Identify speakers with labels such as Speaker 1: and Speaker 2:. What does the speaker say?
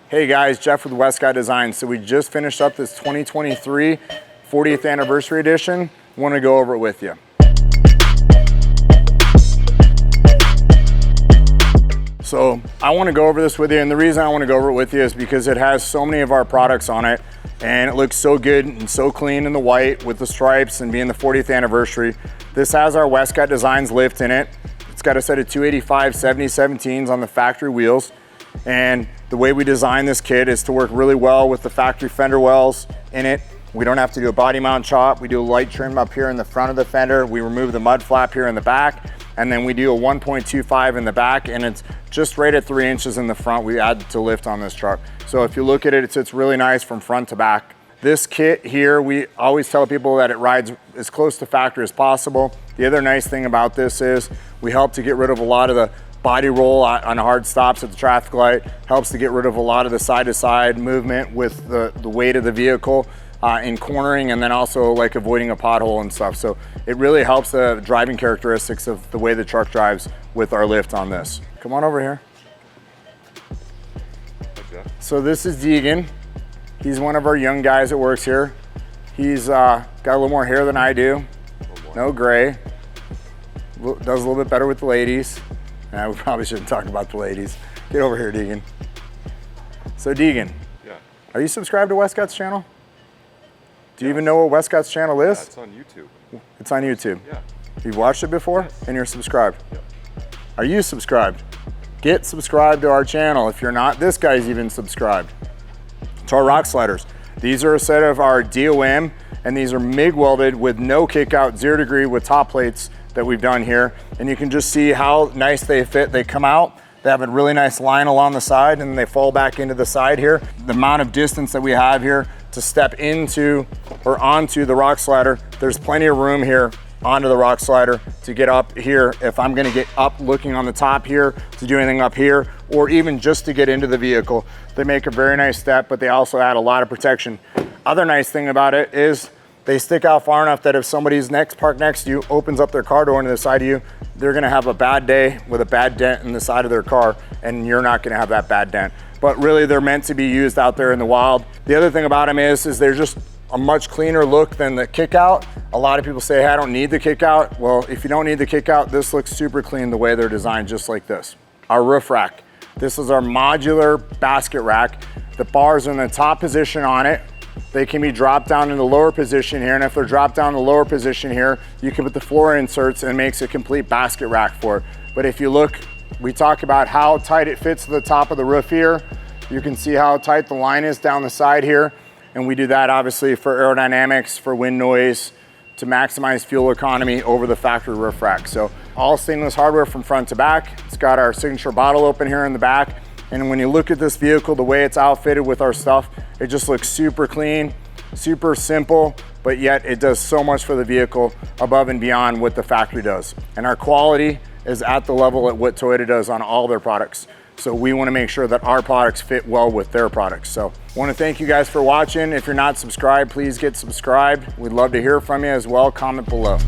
Speaker 1: Hey guys, Jeff with Westcott Design. So we just finished up this 2023 40th anniversary edition. Want to go over it with you. So I want to go over this with you, and the reason I want to go over it with you is because it has so many of our products on it, and it looks so good and so clean in the white with the stripes and being the 40th anniversary. This has our Westcott Designs lift in it. It's got a set of 285 7017s on the factory wheels. And the way we designed this kit is to work really well with the factory fender wells in it. We don't have to do a body mount chop. We do a light trim up here in the front of the fender. We remove the mud flap here in the back, and then we do a 1.25 in the back, and it's just right at 3 inches in the front we add to lift on this truck. So if you look at it, it sits really nice from front to back. This kit here, we always tell people that it rides as close to factory as possible. The other nice thing about this is we help to get rid of a lot of the body roll on hard stops at the traffic light, helps to get rid of a lot of the side-to-side movement with the weight of the vehicle in cornering, and then also like avoiding a pothole and stuff. So it really helps the driving characteristics of the way the truck drives with our lift on this. Come on over here. Okay. So this is Deegan. He's one of our young guys that works here. He's got a little more hair than I do. No gray. Does a little bit better with the ladies. We probably shouldn't talk about the ladies. Get over here, Deegan. So Deegan, yeah. Are you subscribed to Westcott's channel? Do you even know what Westcott's channel is?
Speaker 2: Yeah, it's on YouTube.
Speaker 1: It's on YouTube?
Speaker 2: Yeah.
Speaker 1: You've watched it before?
Speaker 2: Yes.
Speaker 1: And you're subscribed?
Speaker 2: Yep.
Speaker 1: Are you subscribed? Get subscribed to our channel. If you're not, this guy's even subscribed. To our rock sliders. These are a set of our DOM, and these are MIG welded with no kick out, 0 degree with top plates that we've done here. And you can just see how nice they fit. They come out, they have a really nice line along the side, and they fall back into the side here. The amount of distance that we have here to step into or onto the rock slider, there's plenty of room here onto the rock slider to get up here. If I'm gonna get up looking on the top here to do anything up here, or even just to get into the vehicle, they make a very nice step, but they also add a lot of protection. Other nice thing about it is they stick out far enough that if somebody's parked next to you opens up their car door into the side of you, they're gonna have a bad day with a bad dent in the side of their car, and you're not gonna have that bad dent. But really, they're meant to be used out there in the wild. The other thing about them is they're just a much cleaner look than the kick out. A lot of people say, hey, I don't need the kick out. Well, if you don't need the kick out, this looks super clean the way they're designed, just like this. Our roof rack. This is our modular basket rack. The bars are in the top position on it. They can be dropped down in the lower position here, and if they're dropped down in the lower position here, you can put the floor inserts and it makes a complete basket rack for it. But if you look, we talk about how tight it fits to the top of the roof here. You can see how tight the line is down the side here, and we do that obviously for aerodynamics, for wind noise, to maximize fuel economy over the factory roof rack. So all stainless hardware from front to back. It's got our signature bottle open here in the back. And when you look at this vehicle, the way it's outfitted with our stuff, it just looks super clean, super simple, but yet it does so much for the vehicle above and beyond what the factory does. And our quality is at the level at what Toyota does on all their products. So we want to make sure that our products fit well with their products. So I want to thank you guys for watching. If you're not subscribed, please get subscribed. We'd love to hear from you as well. Comment below.